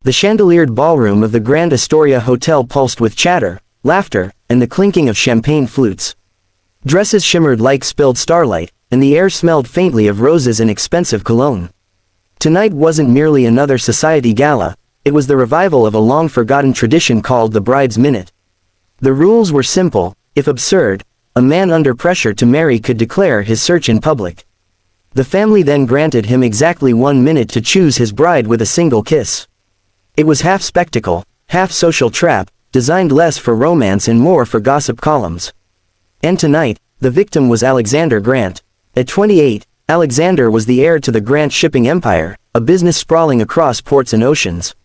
The chandeliered ballroom of the Grand Astoria Hotel pulsed with chatter, laughter, and the clinking of champagne flutes. Dresses shimmered like spilled starlight, and the air smelled faintly of roses and expensive cologne. Tonight wasn't merely another society gala, it was the revival of a long-forgotten tradition called the Bride's Minute. The rules were simple. If absurd, a man under pressure to marry could declare his search in public. The family then granted him exactly 1 minute to choose his bride with a single kiss. It was half spectacle, half social trap, designed less for romance and more for gossip columns. And tonight, the victim was Alexander Grant. At 28, Alexander was the heir to the Grant shipping empire, a business sprawling across ports and oceans.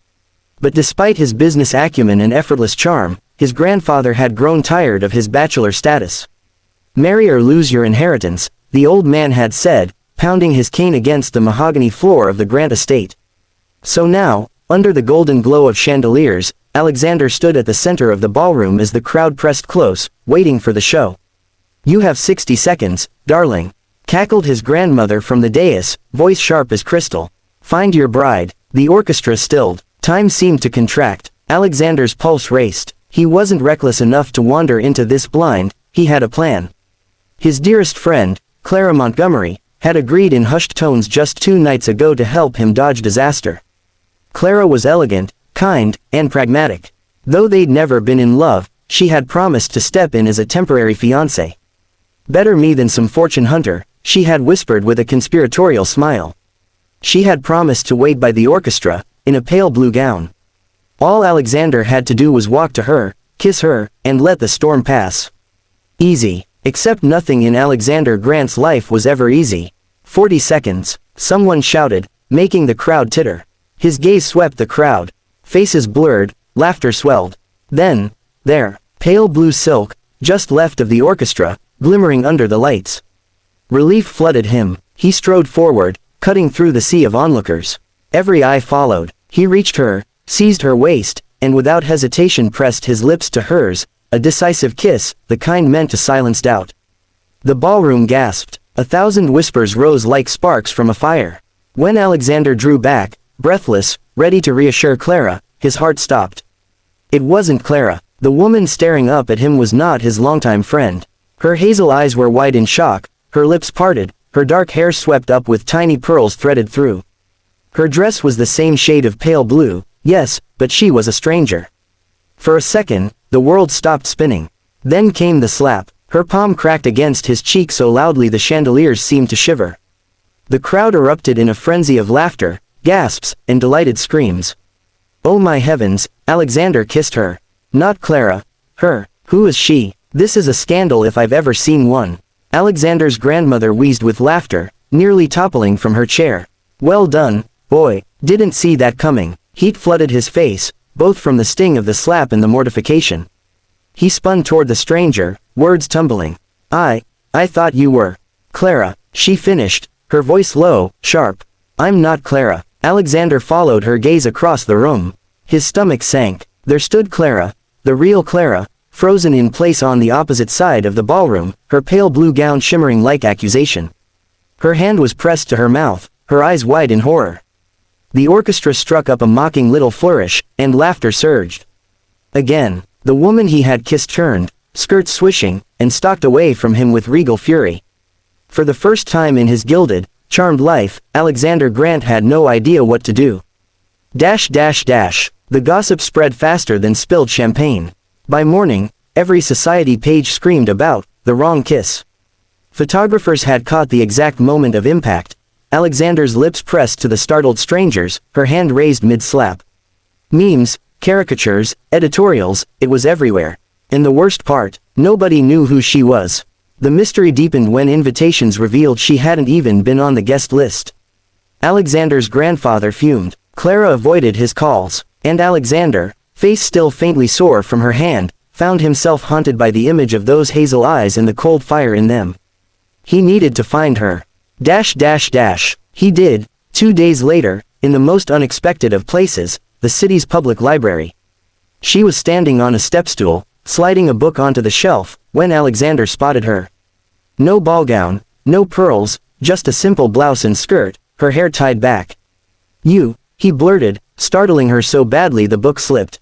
But despite his business acumen and effortless charm, his grandfather had grown tired of his bachelor status. "Marry or lose your inheritance," the old man had said, pounding his cane against the mahogany floor of the Grant estate. So now, under the golden glow of chandeliers, Alexander stood at the center of the ballroom as the crowd pressed close, waiting for the show. "You have 60 seconds, darling," cackled his grandmother from the dais, voice sharp as crystal. "Find your bride." The orchestra stilled. Time seemed to contract. Alexander's pulse raced. He wasn't reckless enough to wander into this blind, he had a plan. His dearest friend, Clara Montgomery, had agreed in hushed tones just 2 nights ago to help him dodge disaster. Clara was elegant, kind, and pragmatic. Though they'd never been in love, she had promised to step in as a temporary fiancé. "Better me than some fortune hunter," she had whispered with a conspiratorial smile. She had promised to wait by the orchestra, in a pale blue gown. All Alexander had to do was walk to her, kiss her, and let the storm pass. Easy. Except nothing in Alexander Grant's life was ever easy. 40 seconds, someone shouted, making the crowd titter. His gaze swept the crowd. Faces blurred, laughter swelled. Then, there, pale blue silk, just left of the orchestra, glimmering under the lights. Relief flooded him. He strode forward, cutting through the sea of onlookers. Every eye followed. He reached her, seized her waist, and without hesitation pressed his lips to hers, a decisive kiss, the kind meant to silence doubt. The ballroom gasped. 1,000 whispers rose like sparks from a fire. When Alexander drew back, breathless, ready to reassure Clara, his heart stopped. It wasn't Clara. The woman staring up at him was not his longtime friend. Her hazel eyes were wide in shock, her lips parted, her dark hair swept up with tiny pearls threaded through. Her dress was the same shade of pale blue, yes, but she was a stranger. For a second, the world stopped spinning. Then came the slap. Her palm cracked against his cheek so loudly the chandeliers seemed to shiver. The crowd erupted in a frenzy of laughter, gasps, and delighted screams. Oh my heavens, Alexander kissed her. Not Clara. Her. Who is she? This is a scandal if I've ever seen one. Alexander's grandmother wheezed with laughter, nearly toppling from her chair. Well done, boy, didn't see that coming. Heat flooded his face, both from the sting of the slap and the mortification. He spun toward the stranger, words tumbling. I thought you were Clara, she finished, her voice low, sharp. I'm not Clara. Alexander followed her gaze across the room. His stomach sank. There stood Clara, the real Clara, frozen in place on the opposite side of the ballroom, her pale blue gown shimmering like accusation. Her hand was pressed to her mouth, her eyes wide in horror. The orchestra struck up a mocking little flourish, and laughter surged. Again, the woman he had kissed turned, skirts swishing, and stalked away from him with regal fury. For the first time in his gilded, charmed life, Alexander Grant had no idea what to do. The gossip spread faster than spilled champagne. By morning, every society page screamed about the wrong kiss. Photographers had caught the exact moment of impact. Alexander's lips pressed to the startled strangers, her hand raised mid-slap. Memes, caricatures, editorials, it was everywhere. And the worst part, nobody knew who she was. The mystery deepened when invitations revealed she hadn't even been on the guest list. Alexander's grandfather fumed. Clara avoided his calls, and Alexander, face still faintly sore from her hand, found himself haunted by the image of those hazel eyes and the cold fire in them. He needed to find her. He did, 2 days later, in the most unexpected of places, the city's public library. She was standing on a stepstool, sliding a book onto the shelf, when Alexander spotted her. No ball gown, no pearls, just a simple blouse and skirt, her hair tied back. You, he blurted, startling her so badly the book slipped.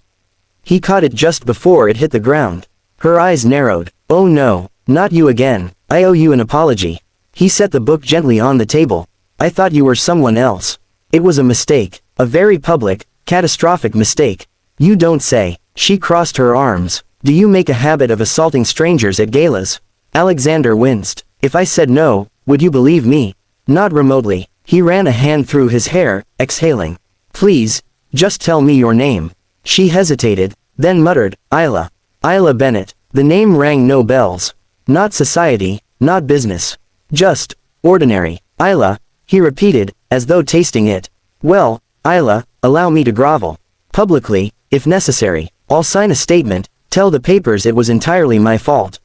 He caught it just before it hit the ground. Her eyes narrowed. "Oh no, not you again. I owe you an apology." He set the book gently on the table. "I thought you were someone else. It was a mistake. A very public, catastrophic mistake." "You don't say." She crossed her arms. "Do you make a habit of assaulting strangers at galas?" Alexander winced. "If I said no, would you believe me?" "Not remotely." He ran a hand through his hair, exhaling. "Please, just tell me your name." She hesitated, then muttered, "Isla. Isla Bennett." The name rang no bells. Not society, not business. Just, ordinary. "Isla," he repeated, as though tasting it. "Well, Isla, allow me to grovel. Publicly, if necessary. I'll sign a statement, tell the papers it was entirely my fault."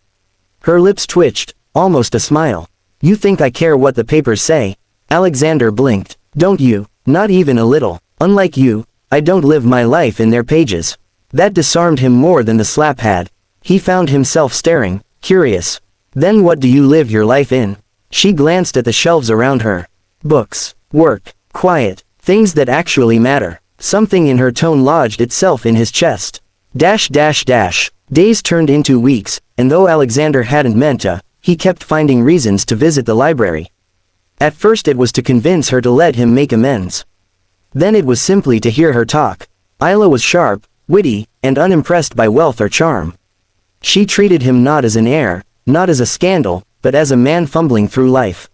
Her lips twitched, almost a smile. "You think I care what the papers say?" Alexander blinked. "Don't you? Not even a little. Unlike you, I don't live my life in their pages." That disarmed him more than the slap had. He found himself staring, curious. "Then what do you live your life in?" She glanced at the shelves around her. "Books, work, quiet, things that actually matter." Something in her tone lodged itself in his chest. Days turned into weeks, and though Alexander hadn't meant to, he kept finding reasons to visit the library. At first it was to convince her to let him make amends. Then it was simply to hear her talk. Isla was sharp, witty, and unimpressed by wealth or charm. She treated him not as an heir, not as a scandal, but as a man fumbling through life.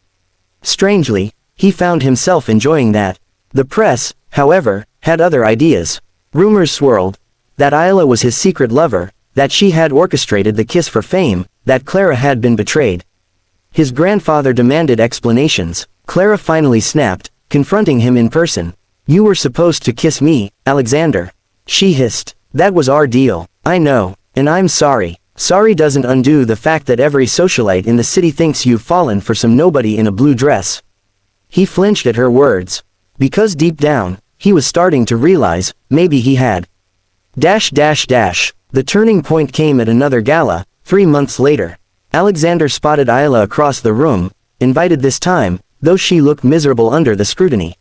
Strangely, he found himself enjoying that. The press, however, had other ideas. Rumors swirled. That Isla was his secret lover, that she had orchestrated the kiss for fame, that Clara had been betrayed. His grandfather demanded explanations. Clara finally snapped, confronting him in person. "You were supposed to kiss me, Alexander." She hissed. "That was our deal." "I know, and I'm sorry." "Sorry doesn't undo the fact that every socialite in the city thinks you've fallen for some nobody in a blue dress." He flinched at her words. Because deep down, he was starting to realize, maybe he had. The turning point came at another gala, 3 months later. Alexander spotted Isla across the room, invited this time, though she looked miserable under the scrutiny.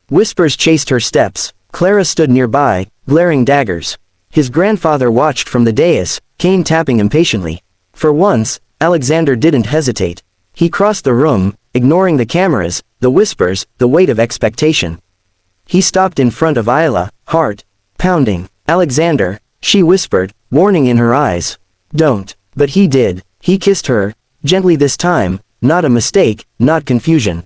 Whispers chased her steps. Clara stood nearby, glaring daggers. His grandfather watched from the dais, cane tapping impatiently. For once, Alexander didn't hesitate. He crossed the room, ignoring the cameras, the whispers, the weight of expectation. He stopped in front of Isla, heart pounding. "Alexander," she whispered, warning in her eyes. "Don't." But he did. He kissed her, gently this time, not a mistake, not confusion.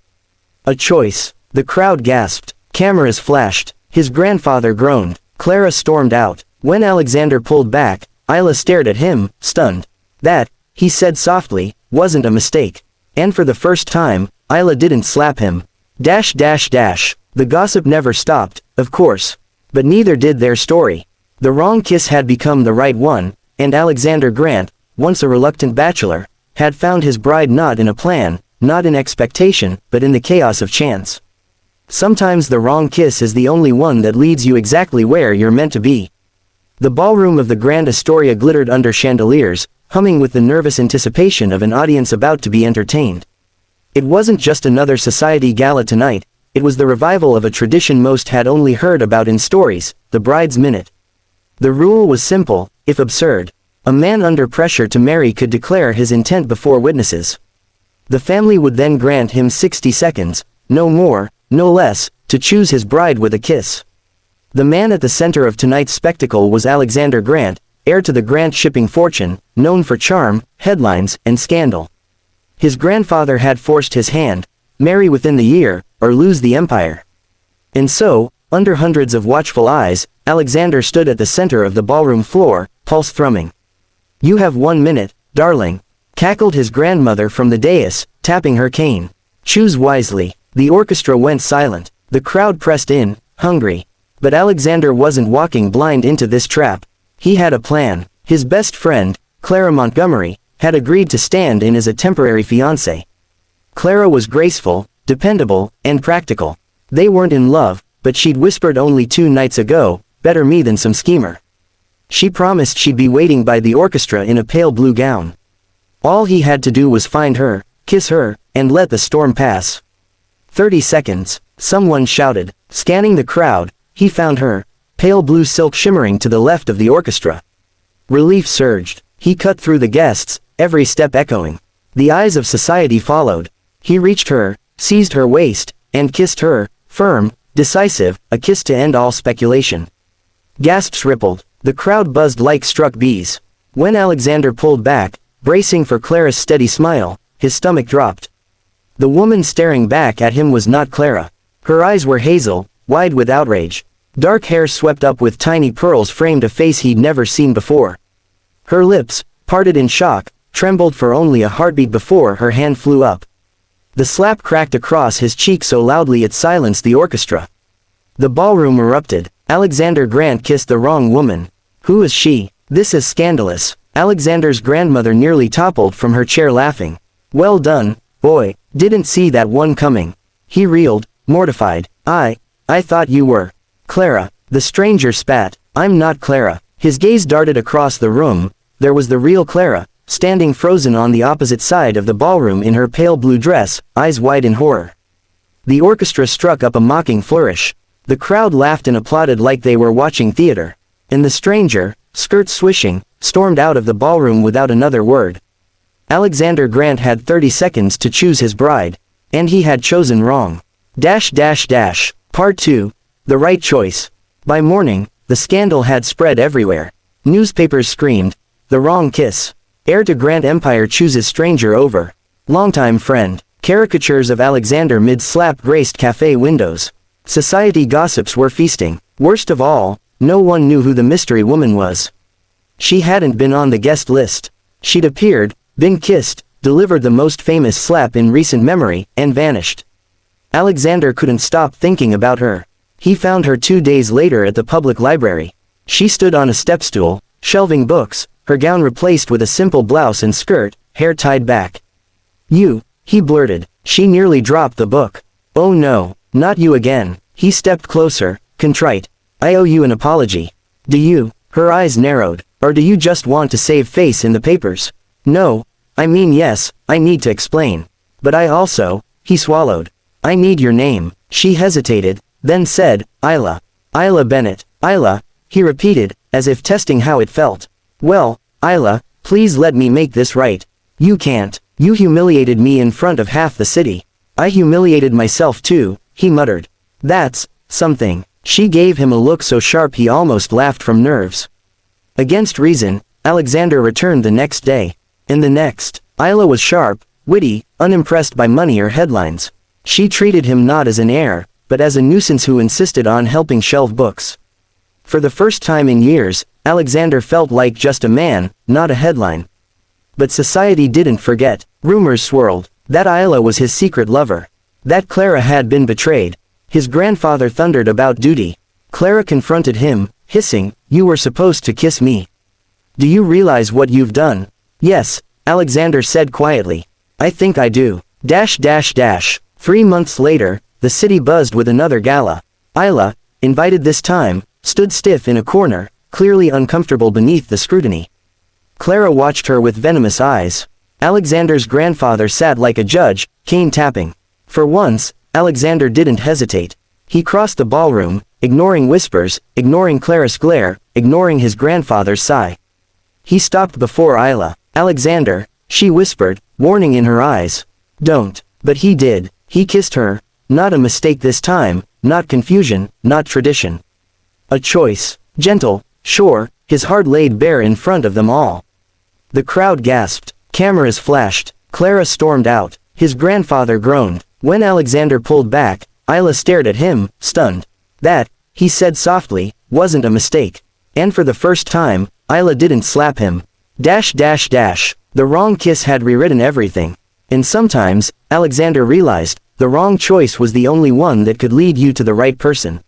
A choice. The crowd gasped. Cameras flashed. His grandfather groaned. Clara stormed out. When Alexander pulled back, Isla stared at him, stunned. That, he said softly, wasn't a mistake. And for the first time, Isla didn't slap him. The gossip never stopped, of course. But neither did their story. The wrong kiss had become the right one, and Alexander Grant, once a reluctant bachelor, had found his bride not in a plan, not in expectation, but in the chaos of chance. Sometimes the wrong kiss is the only one that leads you exactly where you're meant to be. The ballroom of the Grand Astoria glittered under chandeliers, humming with the nervous anticipation of an audience about to be entertained. It wasn't just another society gala tonight, it was the revival of a tradition most had only heard about in stories, the bride's minute. The rule was simple, if absurd. A man under pressure to marry could declare his intent before witnesses. The family would then grant him 60 seconds, no more, no less, to choose his bride with a kiss. The man at the center of tonight's spectacle was Alexander Grant, heir to the Grant shipping fortune, known for charm, headlines, and scandal. His grandfather had forced his hand, marry within the year, or lose the empire. And so, under hundreds of watchful eyes, Alexander stood at the center of the ballroom floor, pulse thrumming. "You have 1 minute, darling," cackled his grandmother from the dais, tapping her cane. "Choose wisely." The orchestra went silent. The crowd pressed in, hungry. But Alexander wasn't walking blind into this trap. He had a plan. His best friend, Clara Montgomery, had agreed to stand in as a temporary fiancé. Clara was graceful, dependable, and practical. They weren't in love, but she'd whispered only 2 nights ago, "Better me than some schemer." She promised she'd be waiting by the orchestra in a pale blue gown. All he had to do was find her, kiss her, and let the storm pass. 30 seconds, someone shouted. Scanning the crowd, he found her, pale blue silk shimmering to the left of the orchestra. Relief surged. He cut through the guests, every step echoing. The eyes of society followed. He reached her, seized her waist, and kissed her, firm, decisive, a kiss to end all speculation. Gasps rippled. The crowd buzzed like struck bees. When Alexander pulled back, bracing for Clara's steady smile, his stomach dropped. The woman staring back at him was not Clara. Her eyes were hazel, wide with outrage. Dark hair swept up with tiny pearls framed a face he'd never seen before. Her lips, parted in shock, trembled for only a heartbeat before her hand flew up. The slap cracked across his cheek so loudly it silenced the orchestra. The ballroom erupted. Alexander Grant kissed the wrong woman. Who is she? This is scandalous. Alexander's grandmother nearly toppled from her chair laughing. Well done, boy, didn't see that one coming. He reeled, mortified. I thought you were. Clara. The stranger spat. I'm not Clara. His gaze darted across the room. There was the real Clara, standing frozen on the opposite side of the ballroom in her pale blue dress, eyes wide in horror. The orchestra struck up a mocking flourish. The crowd laughed and applauded like they were watching theater. And the stranger, skirts swishing, stormed out of the ballroom without another word. Alexander Grant had 30 seconds to choose his bride. And he had chosen wrong. Part 2. The right choice. By morning, the scandal had spread everywhere. Newspapers screamed, the wrong kiss. Heir to Grant Empire chooses stranger over longtime friend. Caricatures of Alexander mid-slap graced cafe windows. Society gossips were feasting. Worst of all, no one knew who the mystery woman was. She hadn't been on the guest list. She'd appeared, been kissed, delivered the most famous slap in recent memory, and vanished. Alexander couldn't stop thinking about her. He found her 2 days later at the public library. She stood on a stepstool, shelving books, her gown replaced with a simple blouse and skirt, hair tied back. You, he blurted. She nearly dropped the book. Oh no, not you again. He stepped closer, contrite. I owe you an apology. Do you? Her eyes narrowed. Or do you just want to save face in the papers? No, I mean yes, I need to explain. But I also, he swallowed. I need your name. She hesitated, then said, Isla. Isla Bennett. Isla, he repeated, as if testing how it felt. Well, Isla, please let me make this right. You can't. You humiliated me in front of half the city. I humiliated myself too, he muttered. That's something. She gave him a look so sharp he almost laughed from nerves. Against reason, Alexander returned the next day. And the next. Isla was sharp, witty, unimpressed by money or headlines. She treated him not as an heir, but as a nuisance who insisted on helping shelve books. For the first time in years, Alexander felt like just a man, not a headline. But society didn't forget. Rumors swirled. That Isla was his secret lover. That Clara had been betrayed. His grandfather thundered about duty. Clara confronted him, hissing, you were supposed to kiss me. Do you realize what you've done? Yes, Alexander said quietly. I think I do. 3 months later, the city buzzed with another gala. Isla, invited this time, stood stiff in a corner, clearly uncomfortable beneath the scrutiny. Clara watched her with venomous eyes. Alexander's grandfather sat like a judge, cane tapping. For once, Alexander didn't hesitate. He crossed the ballroom, ignoring whispers, ignoring Clara's glare, ignoring his grandfather's sigh. He stopped before Isla. Alexander, she whispered, warning in her eyes. Don't. But he did. He kissed her. Not a mistake this time, not confusion, not tradition. A choice. Gentle, sure, his heart laid bare in front of them all. The crowd gasped. Cameras flashed. Clara stormed out. His grandfather groaned. When Alexander pulled back, Isla stared at him, stunned. That, he said softly, wasn't a mistake. And for the first time, Isla didn't slap him. The wrong kiss had rewritten everything. And sometimes, Alexander realized, the wrong choice was the only one that could lead you to the right person.